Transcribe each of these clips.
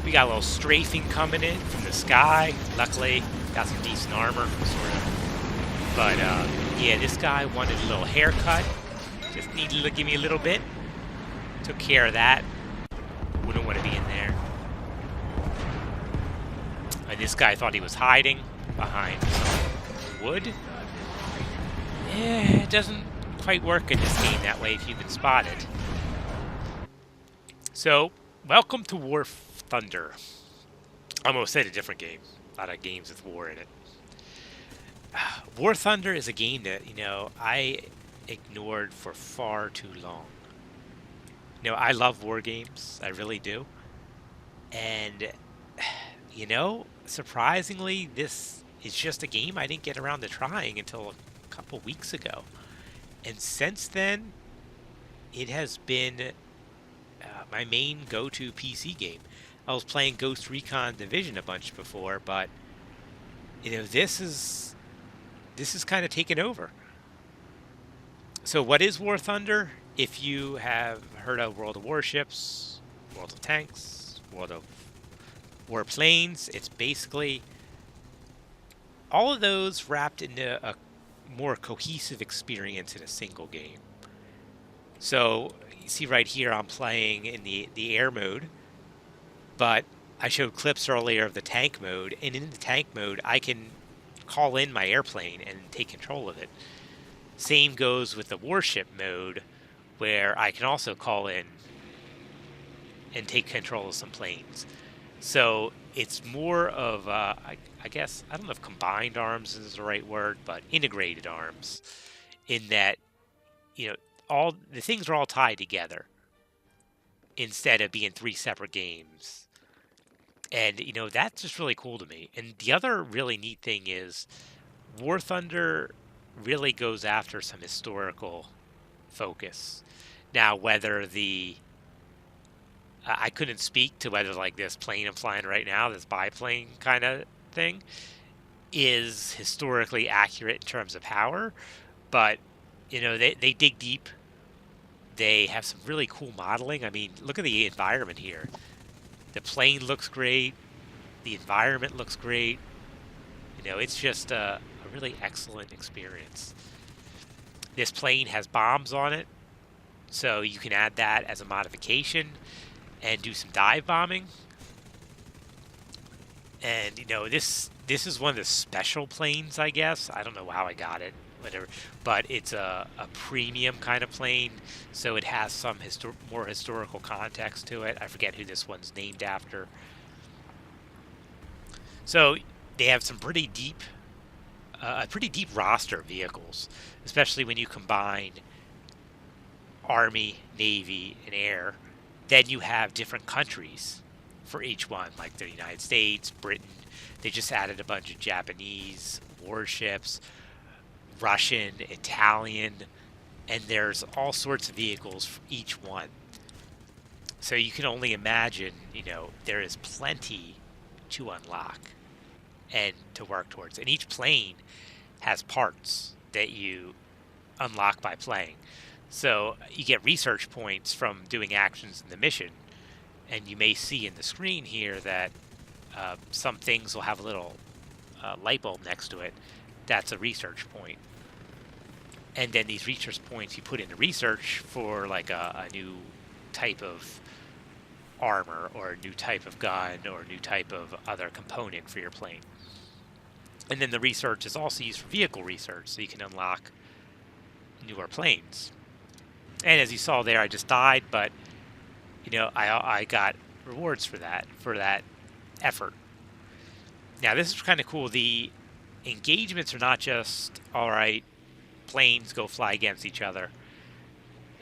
We got a little strafing coming in from the sky. Luckily, got some decent armor, sort of. But yeah, this guy wanted a little haircut. Just needed to give me a little bit. Took care of that. Wouldn't want to be in there. And this guy thought he was hiding behind some wood. Yeah, it doesn't quite work in this game that way if you've been spotted. So, welcome to War Thunder. I almost said a different game. A lot of games with war in it. War Thunder is a game that, I ignored for far too long. I love war games. I really do. And, surprisingly, this is just a game I didn't get around to trying until a couple weeks ago. And since then, it has been my main go-to PC game. I was playing Ghost Recon Division a bunch before, but, this is kind of taken over. So what is War Thunder? If you have heard of World of Warships, World of Tanks, World of Warplanes, it's basically all of those wrapped into a more cohesive experience in a single game. So you see right here I'm playing in the air mode, but I showed clips earlier of the tank mode, and in the tank mode I can call in my airplane and take control of it. Same goes with the warship mode, where I can also call in and take control of some planes. So it's more of, I guess, I don't know if combined arms is the right word, but integrated arms, in that, all the things are all tied together instead of being three separate games. And, that's just really cool to me. And the other really neat thing is War Thunder really goes after some historical focus. Now, whether I couldn't speak to whether like this plane I'm flying right now, this biplane kind of thing, is historically accurate in terms of power, but they dig deep. They have some really cool modeling. I mean, look at the environment here. The plane looks great. The environment looks great. It's just a really excellent experience. This plane has bombs on it, so you can add that as a modification and do some dive bombing. And, this is one of the special planes, I guess. I don't know how I got it, whatever. But it's a premium kind of plane, so it has some more historical context to it. I forget who this one's named after. So they have some pretty deep, a pretty deep roster of vehicles, especially when you combine Army, Navy, and Air. Then you have different countries for each one, like the United States, Britain. They just added a bunch of Japanese warships, Russian, Italian, and there's all sorts of vehicles for each one. So you can only imagine, there is plenty to unlock and to work towards. And each plane has parts that you unlock by playing. So you get research points from doing actions in the mission, and you may see in the screen here that some things will have a little light bulb next to it. That's a research point. And then these research points you put into research for like a new type of armor or a new type of gun or a new type of other component for your plane. And then the research is also used for vehicle research, so you can unlock newer planes. And as you saw there, I just died, but I got rewards for that effort. Now this is kind of cool. The engagements are not just, all right, planes go fly against each other.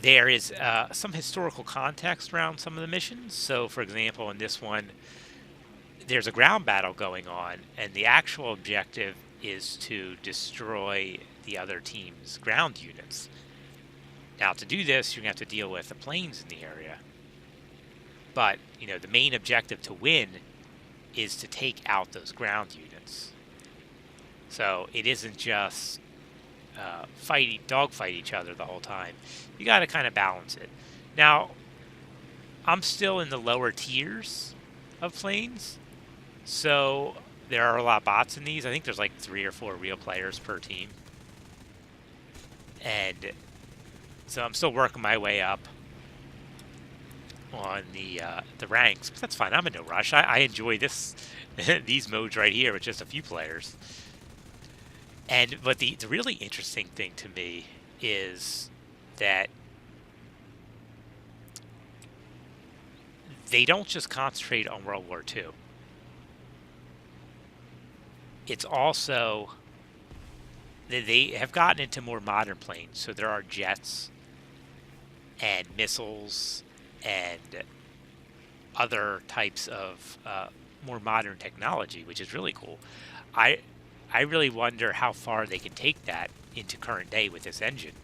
There is some historical context around some of the missions. So for example, in this one, there's a ground battle going on, and the actual objective is to destroy the other team's ground units. Now, to do this, you're going to have to deal with the planes in the area. But, the main objective to win is to take out those ground units. So it isn't just dogfight each other the whole time. You got to kind of balance it. Now, I'm still in the lower tiers, of planes. So there are a lot of bots in these. I think there's like 3 or 4 real players per team. And so I'm still working my way up on the ranks, but that's fine. I'm in no rush. I enjoy this these modes right here with just a few players. But the really interesting thing to me is that they don't just concentrate on World War II. It's also they have gotten into more modern planes. So there are jets and missiles and other types of more modern technology, which is really cool. I I really wonder how far they can take that into current day with this engine.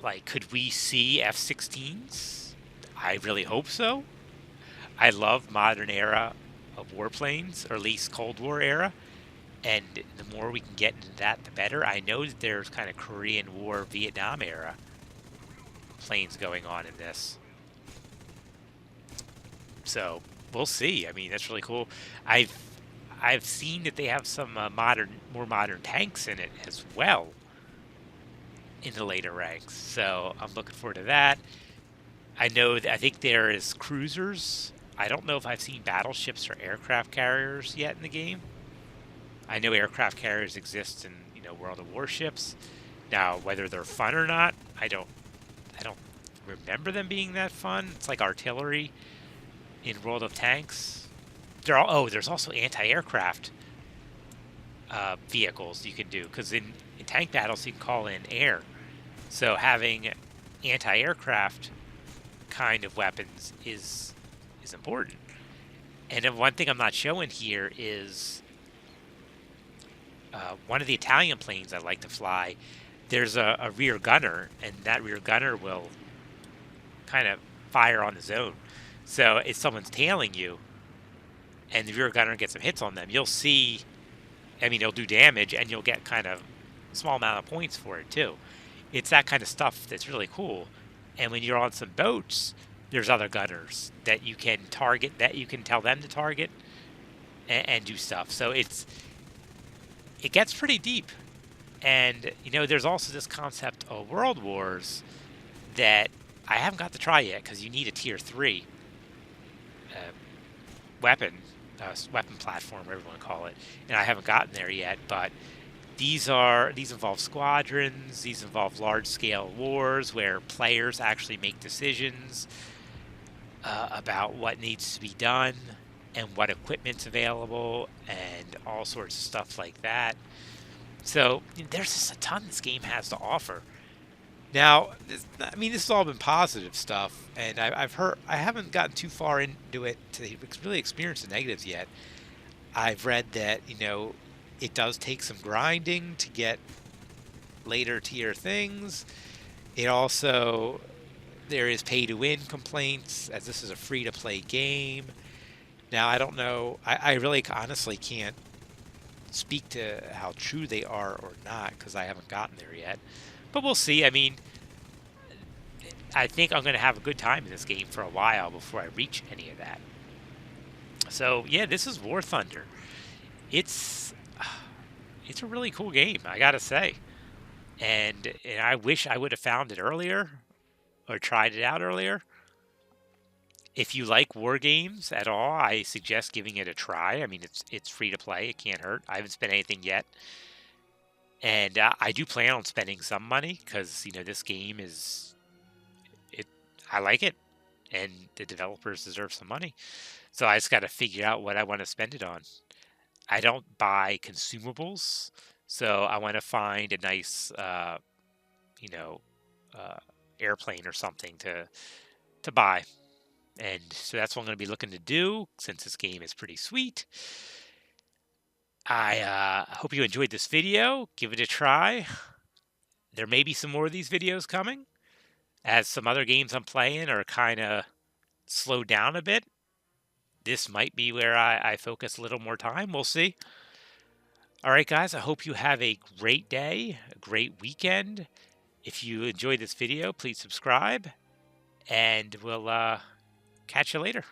Like, could we see F-16s? I really hope so. I love modern era of warplanes, or at least Cold War era. And the more we can get into that, the better. I know that there's kind of Korean War, Vietnam era planes going on in this. So we'll see. I mean, that's really cool. I've I've seen that they have some more modern tanks in it as well in the later ranks. So I'm looking forward to that. I know that I think there is cruisers. I don't know if I've seen battleships or aircraft carriers yet in the game. I know aircraft carriers exist in World of Warships. Now whether they're fun or not, I don't remember them being that fun. It's like artillery in World of Tanks. There's also anti-aircraft vehicles you can do, because in tank battles you can call in air. So having anti-aircraft kind of weapons is important. And then one thing I'm not showing here is one of the Italian planes I like to fly. There's a rear gunner, and that rear gunner will kind of fire on his own. So if someone's tailing you and the rear gunner gets some hits on them, you'll see, I mean, it'll do damage, and you'll get kind of a small amount of points for it too. It's that kind of stuff that's really cool. And when you're on some boats, there's other gunners that you can target, that you can tell them to target and do stuff. So it gets pretty deep. And there's also this concept of World Wars that I haven't got to try yet, because you need a tier 3 weapon platform, whatever you want to call it, and I haven't gotten there yet. But these involve squadrons. These involve large-scale wars where players actually make decisions about what needs to be done and what equipment's available and all sorts of stuff like that. So there's just a ton this game has to offer. Now, this has all been positive stuff, and I've heard, I haven't gotten too far into it to really experience the negatives yet. I've read that it does take some grinding to get later tier things. It also, there is pay to win complaints, as this is a free to play game. Now, I don't know, I really honestly can't speak to how true they are or not, because I haven't gotten there yet. But we'll see. I mean, I think I'm going to have a good time in this game for a while before I reach any of that. So, yeah, this is War Thunder. It's a really cool game, I gotta say. And I wish I would have found it earlier or tried it out earlier. If you like war games at all, I suggest giving it a try. I mean, it's free to play. It can't hurt. I haven't spent anything yet. And I do plan on spending some money, because this game I like it, and the developers deserve some money. So I just got to figure out what I want to spend it on. I don't buy consumables, so I want to find a nice airplane or something to buy. And so that's what I'm going to be looking to do, since this game is pretty sweet. I hope you enjoyed this video. Give it a try. There may be some more of these videos coming, as some other games I'm playing are kind of slowed down a bit. This might be where I focus a little more time. We'll see. All right, guys, I hope you have a great day, a great weekend. If you enjoyed this video, please subscribe, and we'll catch you later.